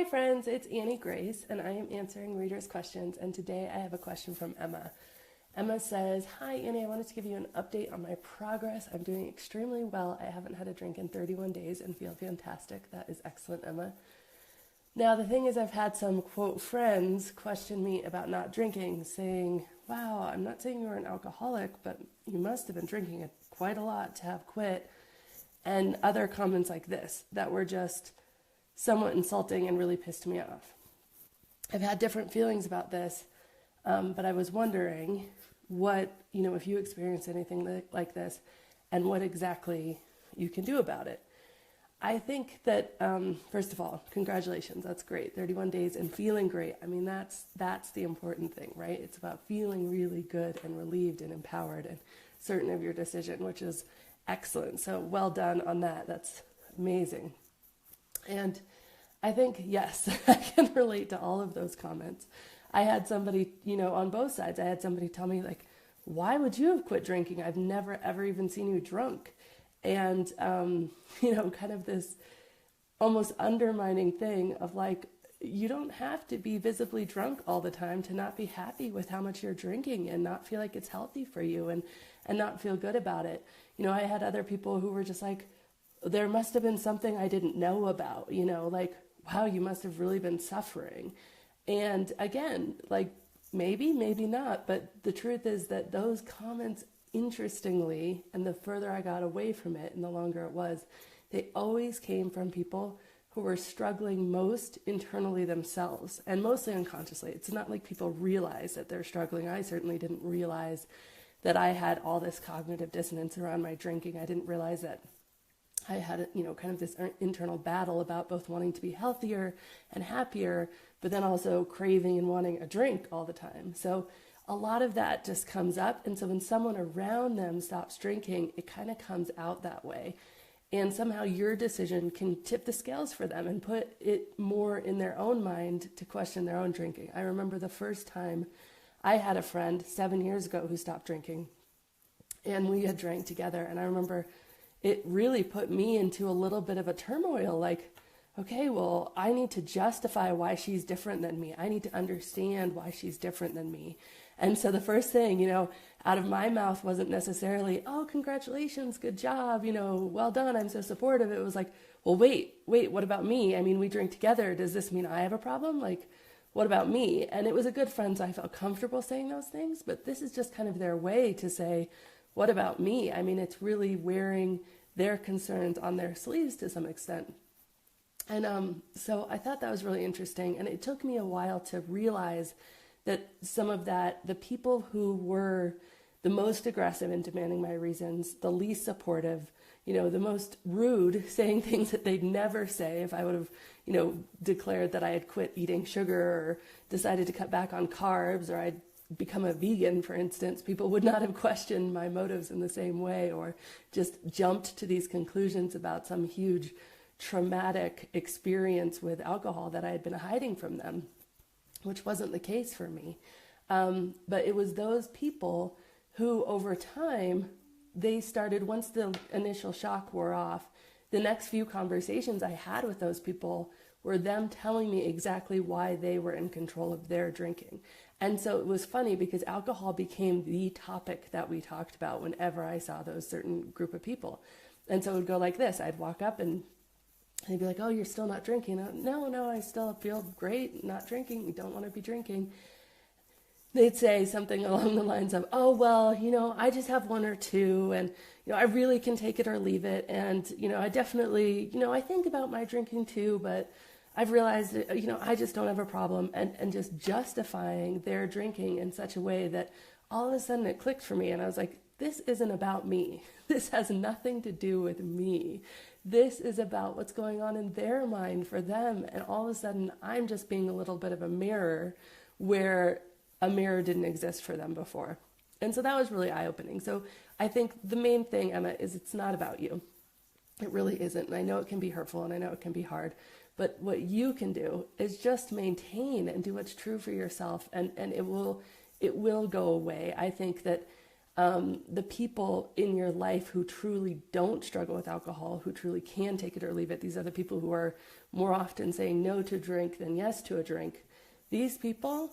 Hi friends, it's Annie Grace and I am answering readers' questions, and today I have a question from Emma. Emma says, "Hi Annie, I wanted to give you an update on my progress. I'm doing extremely well. I haven't had a drink in 31 days and feel fantastic." That is excellent, Emma. Now the thing is, I've had some, quote, friends question me about not drinking, saying, "Wow, I'm not saying you're an alcoholic, but you must have been drinking quite a lot to have quit." And other comments like this that were just somewhat insulting and really pissed me off. I've had different feelings about this, but I was wondering if you experience anything like this and what exactly you can do about it. I think that, first of all, congratulations. That's great. 31 days and feeling great. I mean, that's the important thing, right? It's about feeling really good and relieved and empowered and certain of your decision, which is excellent. So well done on that. That's amazing. And I think, yes, I can relate to all of those comments. I had somebody, on both sides, I had somebody tell me, like, "Why would you have quit drinking? I've never, ever even seen you drunk." And, kind of this almost undermining thing of like, you don't have to be visibly drunk all the time to not be happy with how much you're drinking and not feel like it's healthy for you and not feel good about it. I had other people who were just like, there must have been something I didn't know about, like, wow, you must have really been suffering. And again, like, maybe not, but the truth is that those comments, interestingly, and the further I got away from it and the longer it was, they always came from people who were struggling most internally themselves and mostly unconsciously. It's not like people realize that they're struggling. I certainly didn't realize that I had all this cognitive dissonance around my drinking. I didn't realize that I had, kind of this internal battle about both wanting to be healthier and happier, but then also craving and wanting a drink all the time. So a lot of that just comes up. And so when someone around them stops drinking, it kind of comes out that way. And somehow your decision can tip the scales for them and put it more in their own mind to question their own drinking. I remember the first time I had a friend 7 years ago who stopped drinking, and we had drank together. And I remember it really put me into a little bit of a turmoil, like, okay, well, I need to justify why she's different than me. I need to understand why she's different than me. And so the first thing, out of my mouth wasn't necessarily, "Oh, congratulations, good job, well done, I'm so supportive." It was like, well, wait, what about me? I mean, we drink together. Does this mean I have a problem? Like, what about me? And it was a good friend, so I felt comfortable saying those things. But this is just kind of their way to say, what about me? I mean, it's really wearing their concerns on their sleeves to some extent. And so I thought that was really interesting. And it took me a while to realize that some of that, the people who were the most aggressive in demanding my reasons, the least supportive, the most rude, saying things that they'd never say if I would have, declared that I had quit eating sugar or decided to cut back on carbs, or I'd become a vegan, for instance. People would not have questioned my motives in the same way, or just jumped to these conclusions about some huge traumatic experience with alcohol that I had been hiding from them, which wasn't the case for me. But it was those people who, over time, they started, once the initial shock wore off, the next few conversations I had with those people were them telling me exactly why they were in control of their drinking. And so it was funny because alcohol became the topic that we talked about whenever I saw those certain group of people. And so it would go like this. I'd walk up and they'd be like, "Oh, you're still not drinking?" No, I still feel great not drinking. Don't want to be drinking. They'd say something along the lines of, "Oh, well, I just have one or two, and, I really can take it or leave it. And, I definitely, I think about my drinking too, but I've realized that, I just don't have a problem," and just justifying their drinking in such a way that all of a sudden it clicked for me. And I was like, this isn't about me. This has nothing to do with me. This is about what's going on in their mind for them. And all of a sudden I'm just being a little bit of a mirror where a mirror didn't exist for them before. And so that was really eye-opening. So I think the main thing, Emma, is it's not about you. It really isn't. And I know it can be hurtful and I know it can be hard. But what you can do is just maintain and do what's true for yourself, and it will go away. I think that the people in your life who truly don't struggle with alcohol, who truly can take it or leave it, these are the people who are more often saying no to a drink than yes to a drink. These people,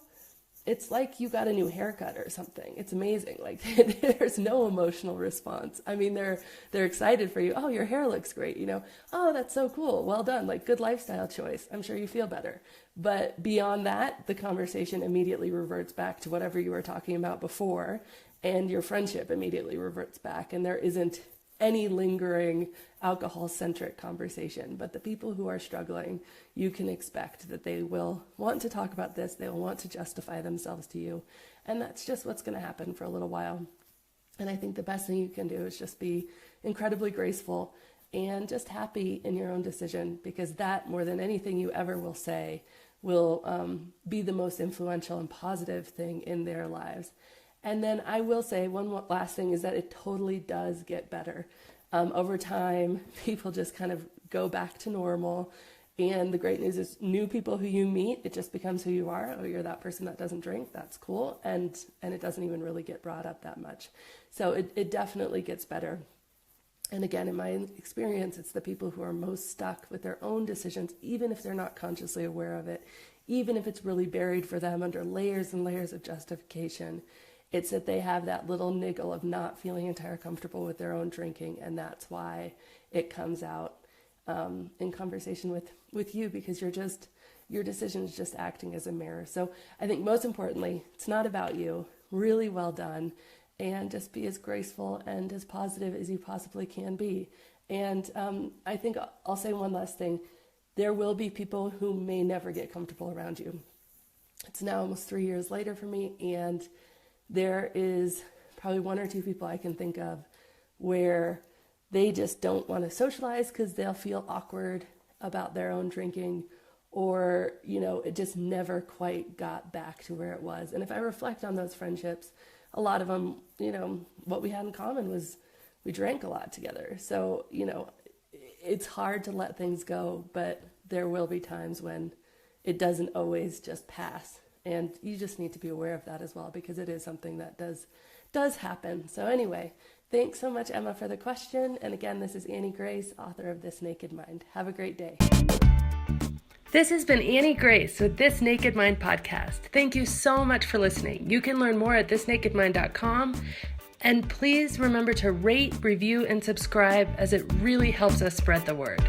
it's like you got a new haircut or something. It's amazing. Like there's no emotional response. I mean, they're excited for you. Oh, your hair looks great. Oh, that's so cool. Well done. Like good lifestyle choice. I'm sure you feel better. But beyond that, the conversation immediately reverts back to whatever you were talking about before, and your friendship immediately reverts back. And there isn't any lingering alcohol-centric conversation. But the people who are struggling, you can expect that they will want to talk about this. They will want to justify themselves to you. And that's just what's going to happen for a little while. And I think the best thing you can do is just be incredibly graceful and just happy in your own decision, because that, more than anything you ever will say, will be the most influential and positive thing in their lives. And then I will say one last thing is that it totally does get better. Over time, people just kind of go back to normal. And the great news is new people who you meet, it just becomes who you are. Oh, you're that person that doesn't drink. That's cool. And it doesn't even really get brought up that much. So it definitely gets better. And again, in my experience, it's the people who are most stuck with their own decisions, even if they're not consciously aware of it, even if it's really buried for them under layers and layers of justification. It's that they have that little niggle of not feeling entirely comfortable with their own drinking, and that's why it comes out in conversation with you, because your decision is just acting as a mirror. So I think most importantly, it's not about you. Really well done, and just be as graceful and as positive as you possibly can be. And I think I'll say one last thing. There will be people who may never get comfortable around you. It's now almost 3 years later for me, and there is probably one or two people I can think of where they just don't want to socialize because they'll feel awkward about their own drinking, or, it just never quite got back to where it was. And if I reflect on those friendships, a lot of them, what we had in common was we drank a lot together. So, it's hard to let things go, but there will be times when it doesn't always just pass. And you just need to be aware of that as well, because it is something that does happen. So anyway, thanks so much, Emma, for the question. And again, this is Annie Grace, author of This Naked Mind. Have a great day. This has been Annie Grace with This Naked Mind podcast. Thank you so much for listening. You can learn more at thisnakedmind.com. And please remember to rate, review, and subscribe, as it really helps us spread the word.